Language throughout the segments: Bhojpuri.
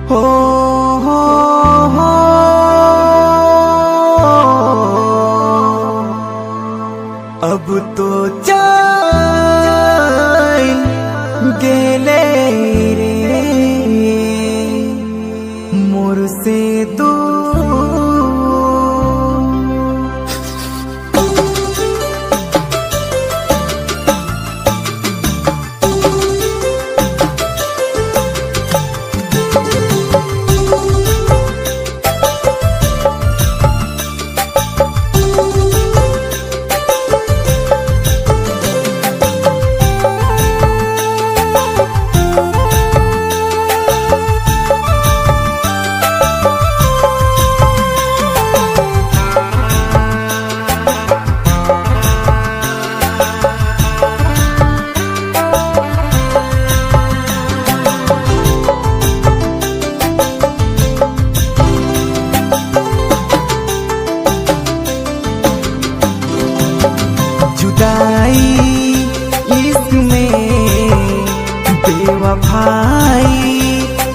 हो हो हो अब तो चल गेले रे मोर से तू जुदाई इश्क में बेवफाई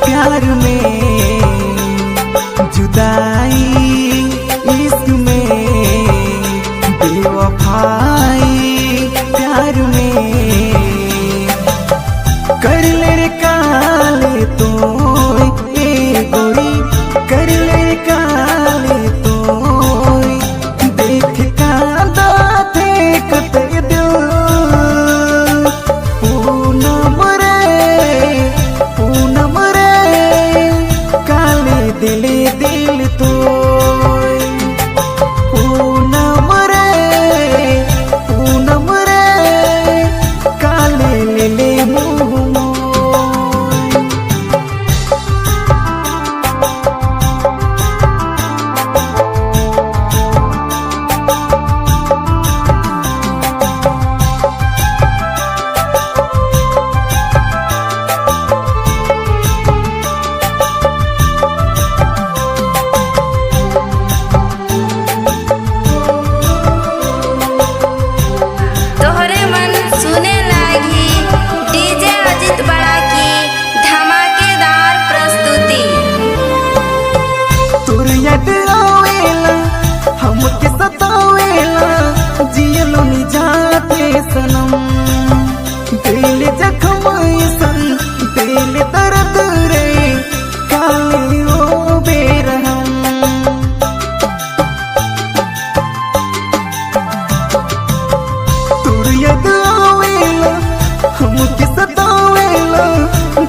प्यार में जुदाई इश्क में बेवफाई प्यार में कर ले रे काले तो ए गोरी कर ले रे काले तो देख का दिले दिल तो पूनम रे काले ले ले मुँह हमके सतावेला जियलो नी जाते सनम दिल जख्म सन दिल दर्द रे काले ओ बेरहम तुर याद आवेला हमके सतावेला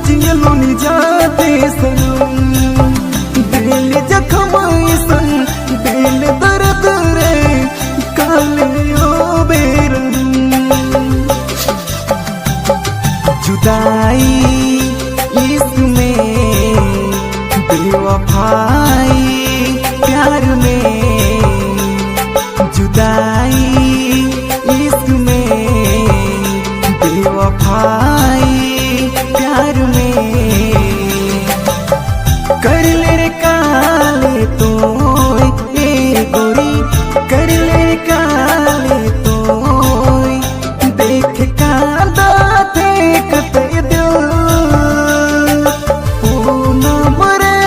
जियलो नी जाते सनम दिल जख्म सन दिल दर्द रे काले ओ बेरहम जुदाई इश्क में बेवफाई प्यार में जुदाई इश्क में बेवफाई प्यार में कर ले रे काले तो गोरी कर ले काले तो देख का दाते कते दिल पूनम रे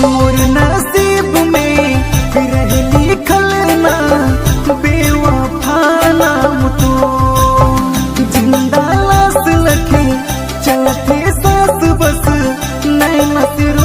मोर नसीब में रह लिखल ना बेवफा नाम तो जिंदा लाश लखे चलते सास बस नैना तेरे